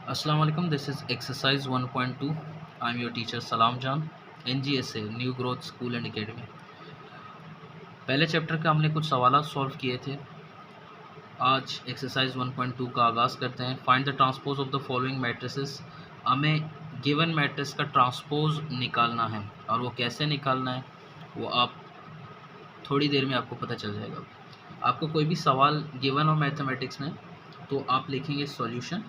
Assalamu alaikum. This is exercise 1.2. I'm your teacher Salam Jan, NGSA new growth school and academy. पहले chapter का हमने कुछ सवाल solve किए थे। आज एक्सरसाइज 1.2 का आगाज़ करते हैं। Find the transpose of the following matrices. हमें गिवन मैट्रिक्स का ट्रांसपोज निकालना है और वो कैसे निकालना है वो आप थोड़ी देर में आपको पता चल जाएगा। आपको कोई भी सवाल गिवन हो मैथमेटिक्स में तो आप लिखेंगे सॉल्यूशन।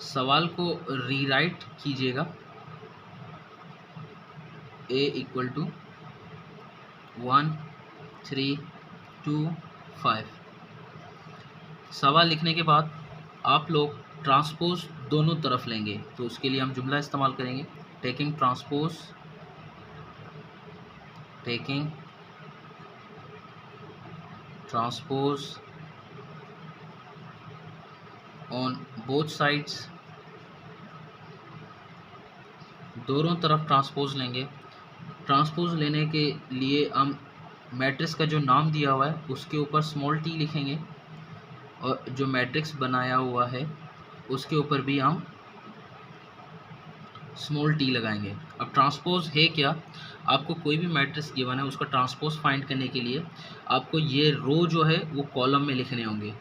सवाल को रीराइट कीजिएगा a इक्वल टू 1 3 2 5। सवाल लिखने के बाद आप लोग ट्रांसपोज दोनों तरफ लेंगे, तो उसके लिए हम जुमला इस्तेमाल करेंगे taking transpose on both sides. दोनों तरफ ट्रांसपोज लेंगे। ट्रांसपोज लेने के लिए हम मैट्रिक्स का जो नाम दिया हुआ है उसके ऊपर स्मॉल टी लिखेंगे और जो मैट्रिक्स बनाया हुआ है उसके ऊपर भी हम स्मॉल टी लगाएंगे। अब ट्रांसपोज है क्या? आपको कोई भी मैट्रिक्स गिवन है उसका ट्रांसपोज फाइंड करने के लिए आपको ये रो जो है वो कॉलम में लिखने होंगे।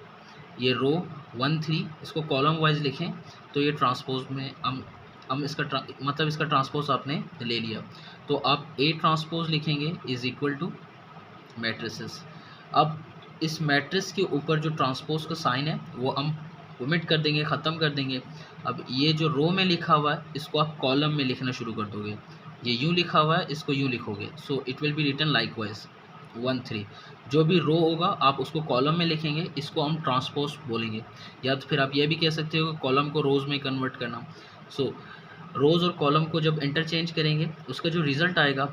ये रो 1 3 इसको कॉलम वाइज लिखें तो ये ट्रांसपोज में हम इसका मतलब इसका ट्रांसपोज आपने ले लिया। तो आप ए ट्रांसपोज लिखेंगे इज इक्वल टू मैट्रिसेस। अब इस मैट्रिक्स के ऊपर जो ट्रांसपोज का साइन है वो हम ओमिट कर देंगे, ख़त्म कर देंगे। अब ये जो रो में लिखा हुआ है इसको आप कॉलम में लिखना शुरू कर दोगे। ये यूँ लिखा हुआ है इसको यूँ लिखोगे, so it will be written likewise 1 3। जो भी रो होगा आप उसको कॉलम में लिखेंगे, इसको हम ट्रांसपोज बोलेंगे। या तो फिर आप ये भी कह सकते हो कि कॉलम को रोज़ में कन्वर्ट करना। सो रोज़ और कॉलम को जब इंटरचेंज करेंगे उसका जो रिज़ल्ट आएगा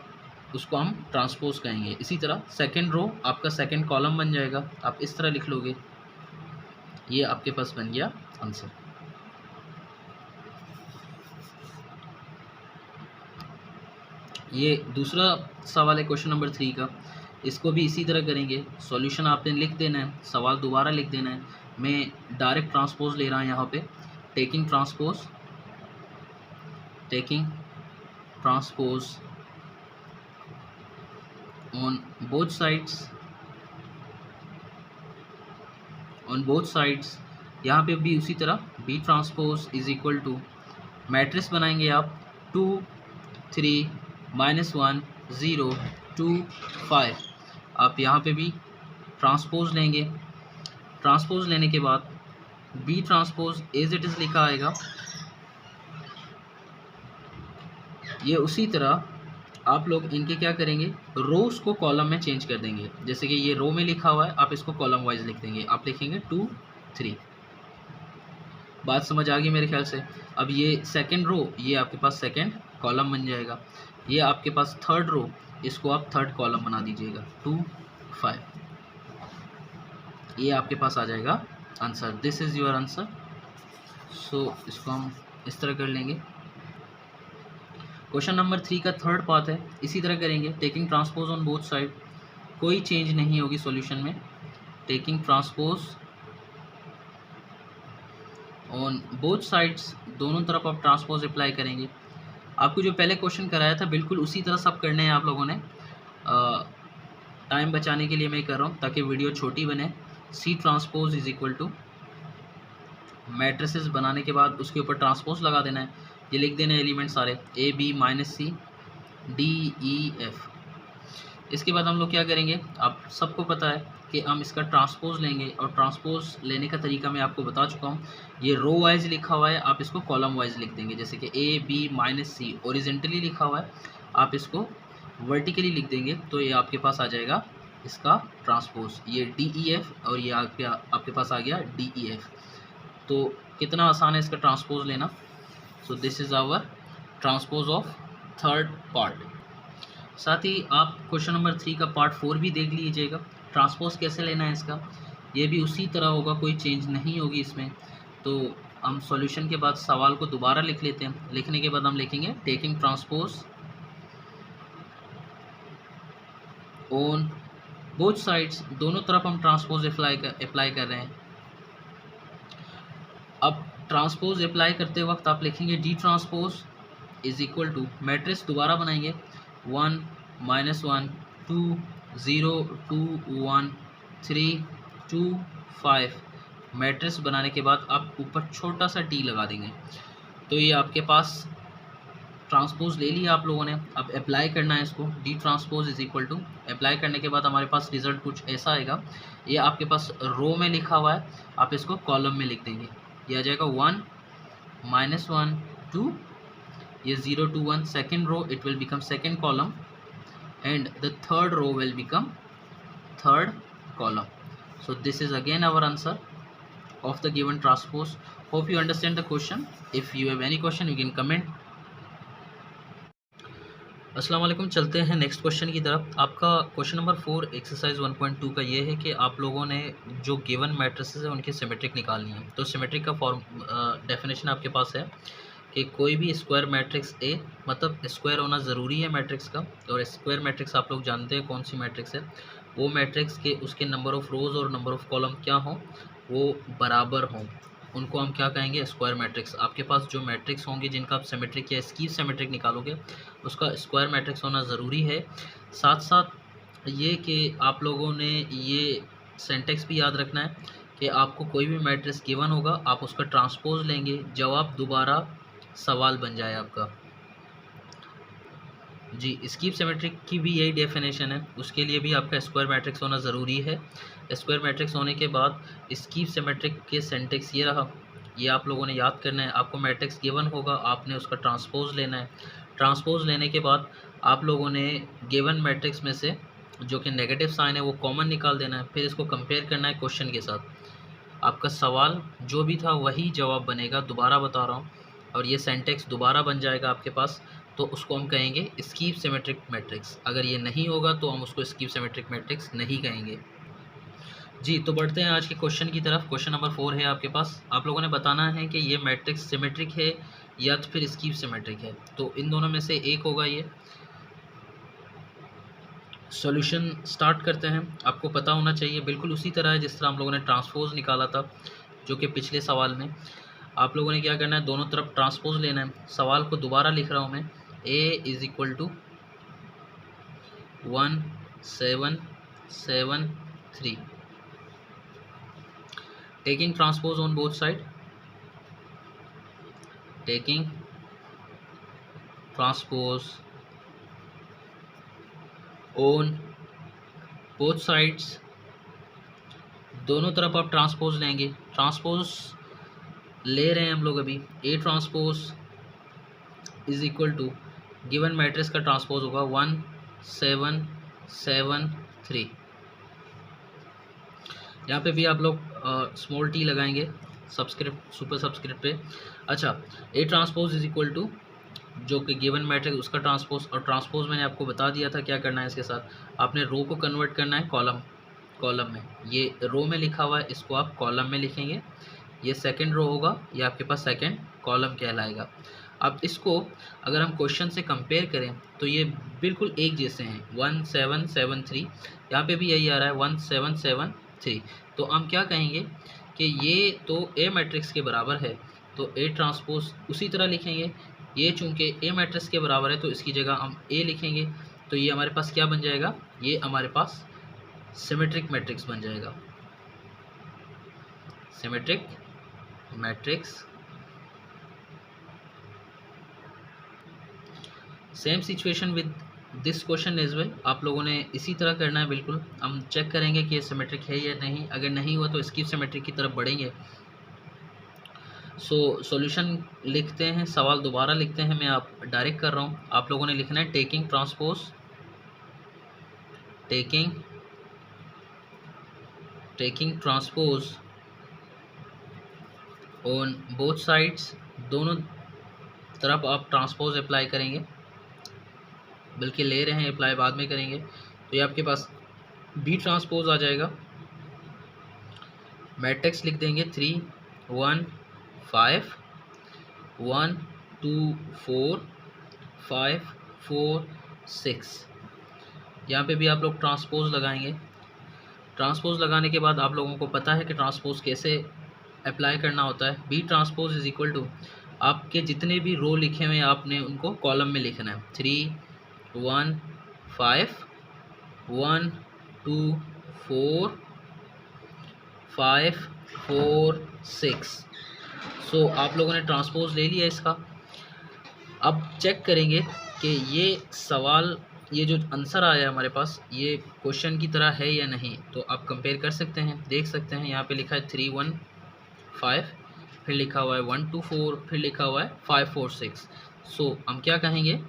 उसको हम ट्रांसपोज कहेंगे। इसी तरह सेकंड रो आपका सेकंड कॉलम बन जाएगा। आप इस तरह लिख लोगे, ये आपके पास बन गया आंसर। ये दूसरा सवाल है क्वेश्चन नंबर 3 का। इसको भी इसी तरह करेंगे। सॉल्यूशन आपने लिख देना है, सवाल दोबारा लिख देना है। मैं डायरेक्ट ट्रांसपोज ले रहा हूँ यहाँ पे। Taking transpose on both sides. यहाँ पे भी उसी तरह B transpose is equal to matrix बनाएंगे आप 2 3 -1 0 2 5। आप यहाँ पे भी ट्रांसपोज लेंगे। ट्रांसपोज लेने के बाद B transpose as it is लिखा आएगा। ये उसी तरह आप लोग इनके क्या करेंगे, रोज को कॉलम में चेंज कर देंगे। जैसे कि ये रो में लिखा हुआ है आप इसको कॉलम वाइज लिख देंगे। आप लिखेंगे 2 3। बात समझ आ गई मेरे ख्याल से। अब ये सेकंड रो ये आपके पास सेकंड कॉलम बन जाएगा। ये आपके पास थर्ड रो, इसको आप थर्ड कॉलम बना दीजिएगा 2 5। ये आपके पास आ जाएगा answer. This is your answer. So इसको हम इस तरह कर लेंगे। क्वेश्चन नंबर 3 का थर्ड पार्ट है, इसी तरह करेंगे। Taking transpose on both side, कोई चेंज नहीं होगी सॉल्यूशन में। Taking transpose on both sides, दोनों तरफ आप ट्रांसपोज अप्लाई करेंगे। आपको जो पहले क्वेश्चन कराया था बिल्कुल उसी तरह सब करने हैं आप लोगों ने। टाइम बचाने के लिए मैं कर रहा हूँ ताकि वीडियो छोटी बने। C transpose is equal to matrices बनाने के बाद उसके ऊपर ट्रांसपोज लगा देना है। ये लिख देना है एलिमेंट सारे A B -C D E F। इसके बाद हम लोग क्या करेंगे, आप सबको पता है कि हम इसका ट्रांसपोज लेंगे और ट्रांसपोज लेने का तरीका मैं आपको बता चुका हूँ। ये रो वाइज लिखा हुआ है, आप इसको कॉलम वाइज लिख देंगे। जैसे कि A B -C ओरिजेंटली लिखा हुआ है, आप इसको वर्टिकली लिख देंगे तो ये आपके पास आ जाएगा इसका ट्रांसपोज। ये DEF और ये आपके पास आ गया DEF। तो कितना आसान है इसका ट्रांसपोज लेना। So this is our transpose of third part. साथ ही आप क्वेश्चन नंबर 3 का पार्ट 4 भी देख लीजिएगा। ट्रांसपोज कैसे लेना है इसका, ये भी उसी तरह होगा, कोई चेंज नहीं होगी इसमें। तो हम सॉल्यूशन के बाद सवाल को दोबारा लिख लेते हैं। लिखने के बाद हम लिखेंगे taking transpose on both sides, दोनों तरफ हम ट्रांसपोज अप्लाई कर रहे हैं। ट्रांसपोज अप्लाई करते वक्त आप लिखेंगे D transpose is equal to, matrix दोबारा बनाएंगे 1 -1 2 0 2 1 3 2 5। मैट्रिक्स बनाने के बाद आप ऊपर छोटा सा टी लगा देंगे। तो ये आपके पास ट्रांसपोज ले लिया आप लोगों ने। अब अप्लाई करना है इसको, D transpose is equal to, apply करने के बाद हमारे पास रिजल्ट कुछ ऐसा आएगा। ये आपके पास रो में लिखा हुआ है, आप इसको कॉलम में लिख देंगे। ये आ जाएगा 1 -1 2, ये 0 2 1, second row it will become second column and the third row will become third column. So this is again our answer of the given transpose. Hope you understand the question. If you have any question you can comment. अस्सलाम वालेकुम, चलते हैं next question की तरफ। आपका question number 4 exercise 1.2 का ये है कि आप लोगों ने जो गिवन मैट्रिसेस है उनकी सिमेट्रिक निकालनी है। तो सिमेट्रिक का फॉर्म डेफिनेशन आपके पास है कि कोई भी स्क्वायर मैट्रिक्स ए, मतलब स्क्वायर होना ज़रूरी है मैट्रिक्स का, और स्क्वायर मैट्रिक्स आप लोग जानते हैं कौन सी मैट्रिक्स है, वो मैट्रिक्स के उसके नंबर ऑफ़ रोज़ और नंबर ऑफ़ कॉलम क्या हों, वो बराबर हों, उनको हम क्या कहेंगे, स्क्वायर मैट्रिक्स। आपके पास जो मैट्रिक्स होंगे जिनका आप सिमेट्रिक या स्कीव सिमेट्रिक निकालोगे उसका स्क्वायर मैट्रिक्स होना ज़रूरी है। साथ साथ ये कि आप लोगों ने ये सिंटेक्स भी याद रखना है कि आपको कोई भी मैट्रिक्स गिवन होगा, आप उसका ट्रांसपोज लेंगे, जवाब दोबारा सवाल बन जाए आपका। जी, स्कीव सिमेट्रिक की भी यही डेफिनेशन है, उसके लिए भी आपका स्क्वायर मैट्रिक्स होना ज़रूरी है। स्क्वायर मैट्रिक्स होने के बाद स्कीव सिमेट्रिक के सिंटेक्स ये रहा, ये आप लोगों ने याद करना है। आपको मैट्रिक्स गिवन होगा, आपने उसका ट्रांसपोज लेना है। ट्रांसपोज लेने के बाद आप लोगों ने गिवन मैट्रिक्स में से जो कि नेगेटिव साइन है वो कॉमन निकाल देना है, फिर इसको कंपेयर करना है क्वेश्चन के साथ। आपका सवाल जो भी था वही जवाब बनेगा, दोबारा बता रहा हूँ, और ये सिंटेक्स दोबारा बन जाएगा आपके पास। तो उसको हम कहेंगे स्कीव सिमेट्रिक मैट्रिक्स। अगर ये नहीं होगा तो हम उसको स्कीव सिमेट्रिक मैट्रिक्स नहीं कहेंगे। जी, तो बढ़ते हैं आज के क्वेश्चन की तरफ। क्वेश्चन नंबर 4 है आपके पास। आप लोगों ने बताना है कि ये मैट्रिक्स सिमेट्रिक है या तो फिर स्कीव सिमेट्रिक है। तो इन दोनों में से एक होगा ये। सॉल्यूशन स्टार्ट करते हैं। आपको पता होना चाहिए बिल्कुल उसी तरह है जिस तरह हम लोगों ने ट्रांसपोज निकाला था, जो कि पिछले सवाल में। आप लोगों ने क्या करना है, दोनों तरफ ट्रांसपोज लेना है। सवाल को दोबारा लिख रहा हूँ मैं, a is equal to 1 7 7 3, taking transpose on both side, taking transpose on both sides. दोनों तरफ आप ट्रांसपोज लेंगे। ट्रांसपोज ले रहे हैं हम लोग अभी। a transpose is equal to, given matrix का ट्रांसपोज होगा 1 7 7 3। यहाँ पे भी आप लोग स्मॉल टी लगाएंगे सब्सक्रिप्ट सुपर सब्सक्रिप्ट पे। अच्छा, A transpose is equal to जो कि गिवन मैट्रिक्स उसका ट्रांसपोज, और ट्रांसपोज मैंने आपको बता दिया था क्या करना है इसके साथ। आपने रो को कन्वर्ट करना है कॉलम में। ये रो में लिखा हुआ है, इसको आप कॉलम में लिखेंगे। ये सेकेंड रो होगा, ये आपके पास सेकेंड कॉलम कहलाएगा। अब इसको अगर हम क्वेश्चन से कंपेयर करें तो ये बिल्कुल एक जैसे हैं, 1 7 7 3। यहाँ पे भी यही आ रहा है 1 7 7 3। तो हम क्या कहेंगे कि ये तो ए मैट्रिक्स के बराबर है, तो ए ट्रांसपोज उसी तरह लिखेंगे। ये चूँकि ए मैट्रिक्स के बराबर है तो इसकी जगह हम ए लिखेंगे। तो ये हमारे पास क्या बन जाएगा, ये हमारे पास सिमेट्रिक मैट्रिक्स बन जाएगा। Symmetric matrix. Same situation with this question as well. आप लोगों ने इसी तरह करना है बिल्कुल। हम चेक करेंगे कि ये सिमेट्रिक है या नहीं। अगर नहीं हुआ तो स्कीव सिमेट्रिक की तरफ बढ़ेंगे। सॉल्यूशन लिखते हैं, सवाल दोबारा लिखते हैं। मैं आप डायरेक्ट कर रहा हूँ, आप लोगों ने लिखना है taking transpose, taking transpose on both sides. दोनों तरफ आप ट्रांसपोज अप्लाई करेंगे, बल्कि ले रहे हैं अप्लाई बाद में करेंगे। तो ये आपके पास बी ट्रांसपोज आ जाएगा। मैट्रिक्स लिख देंगे 3 1 5 1 2 4 5 4 6। यहाँ पे भी आप लोग ट्रांसपोज लगाएंगे। ट्रांसपोज लगाने के बाद आप लोगों को पता है कि ट्रांसपोज कैसे अप्लाई करना होता है। B transpose is equal to आपके जितने भी रो लिखे हुए हैं आपने उनको कॉलम में लिखना है। 3 1 5 1 2 4 5 4 6। सो आप लोगों ने ट्रांसपोज ले लिया इसका। अब चेक करेंगे कि ये सवाल, ये जो आंसर आया हमारे पास, ये क्वेश्चन की तरह है या नहीं। तो आप कंपेयर कर सकते हैं, देख सकते हैं यहाँ पे लिखा है 3 1 5, फिर लिखा हुआ है 1 2 4, फिर लिखा हुआ है 5 4 6। सो हम क्या कहेंगे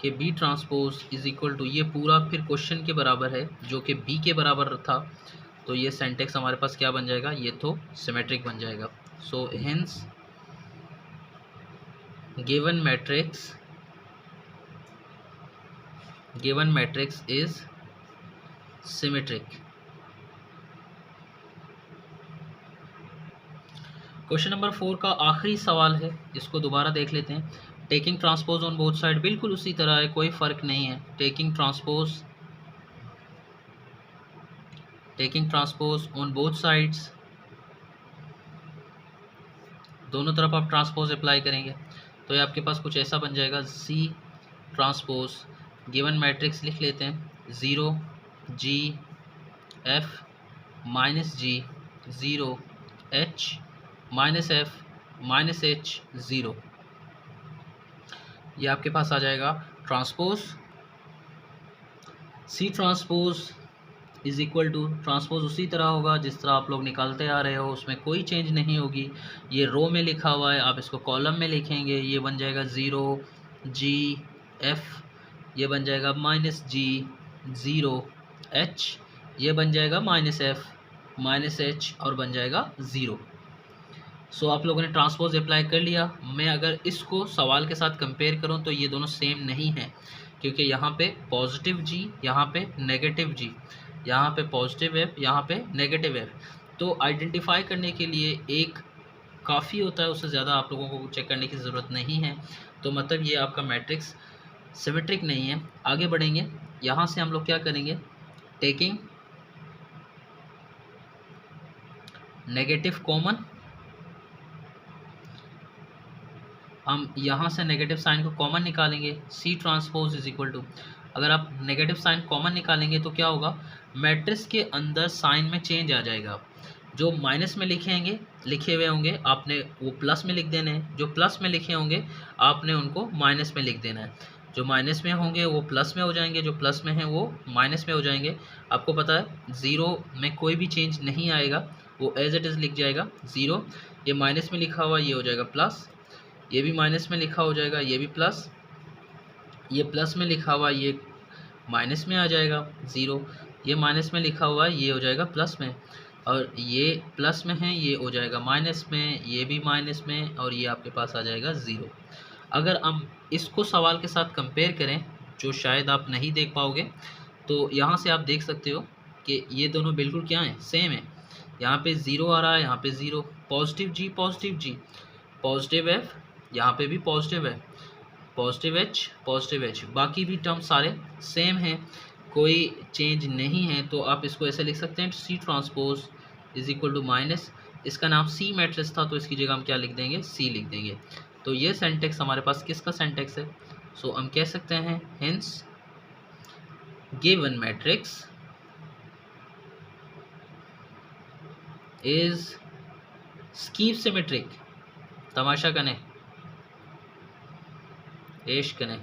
कि B transpose is equal to, ये पूरा फिर क्वेश्चन के बराबर है जो कि बी के बराबर था। तो ये सेंटेक्स हमारे पास क्या बन जाएगा, ये तो सिमेट्रिक बन जाएगा। So hence given matrix is symmetric। Question number 4 का आखिरी सवाल है, इसको दोबारा देख लेते हैं। Taking transpose on both side, बिल्कुल उसी तरह है, कोई फर्क नहीं है। Taking transpose on both sides, दोनों तरफ आप ट्रांसपोज अप्लाई करेंगे तो ये आपके पास कुछ ऐसा बन जाएगा। सी ट्रांसपोज गिवन मैट्रिक्स लिख लेते हैं, 0 G F minus G 0 H minus F minus H 0। ये आपके पास आ जाएगा transpose. C transpose is equal to, transpose उसी तरह होगा जिस तरह आप लोग निकालते आ रहे हो, उसमें कोई चेंज नहीं होगी। ये रो में लिखा हुआ है, आप इसको कॉलम में लिखेंगे, ये बन जाएगा 0 G F, ये बन जाएगा माइनस G 0 H, ये बन जाएगा माइनस F माइनस H और बन जाएगा 0। सो आप लोगों ने ट्रांसपोज अप्लाई कर लिया। मैं अगर इसको सवाल के साथ कंपेयर करूं तो ये दोनों सेम नहीं है, क्योंकि यहाँ पे पॉजिटिव G, यहाँ पे नेगेटिव G, यहाँ पे पॉजिटिव F, यहाँ पे नेगेटिव F। तो आइडेंटिफाई करने के लिए एक काफ़ी होता है, उससे ज़्यादा आप लोगों को चेक करने की ज़रूरत नहीं है। तो मतलब ये आपका मैट्रिक्स सिमेट्रिक नहीं है। आगे बढ़ेंगे, यहाँ से हम लोग क्या करेंगे, टेकिंग नेगेटिव कॉमन, हम यहाँ से नेगेटिव साइन को कॉमन निकालेंगे। C transpose is equal to, अगर आप नेगेटिव साइन कॉमन निकालेंगे तो क्या होगा, मैट्रिक्स के अंदर साइन में चेंज आ जाएगा। जो माइनस में लिखे हुए होंगे आपने वो प्लस में लिख देने हैं, जो प्लस में लिखे होंगे आपने उनको माइनस में लिख देना है। जो माइनस में होंगे वो प्लस में हो जाएंगे, जो प्लस में हैं वो माइनस में हो जाएंगे। आपको पता है 0 में कोई भी चेंज नहीं आएगा, वो एज इट इज़ लिख जाएगा 0। ये माइनस में लिखा हुआ ये हो जाएगा प्लस, ये भी माइनस में लिखा हो जाएगा, ये भी प्लस, ये प्लस में लिखा हुआ ये माइनस में आ जाएगा 0, ये माइनस में लिखा हुआ ये हो जाएगा प्लस में, और ये प्लस में है ये हो जाएगा माइनस में, ये भी माइनस में, और ये आपके पास आ जाएगा 0। अगर हम इसको सवाल के साथ कंपेयर करें, जो शायद आप नहीं देख पाओगे, तो यहाँ से आप देख सकते हो कि ये दोनों बिल्कुल क्या हैं, सेम है। यहाँ पे 0 आ रहा है, यहाँ पे 0, पॉजिटिव G पॉजिटिव F, यहाँ पे भी पॉजिटिव है, पॉजिटिव H, बाकी भी टर्म सारे सेम हैं, कोई चेंज नहीं है। तो आप इसको ऐसे लिख सकते हैं, C transpose is equal to minus, इसका नाम सी मैट्रिक्स था तो इसकी जगह हम क्या लिख देंगे, सी लिख देंगे। तो ये सेंटेक्स हमारे पास किसका सेंटेक्स है, सो हम कह सकते हैं hence given matrix is skew symmetric. तमाशा कने, एश कने।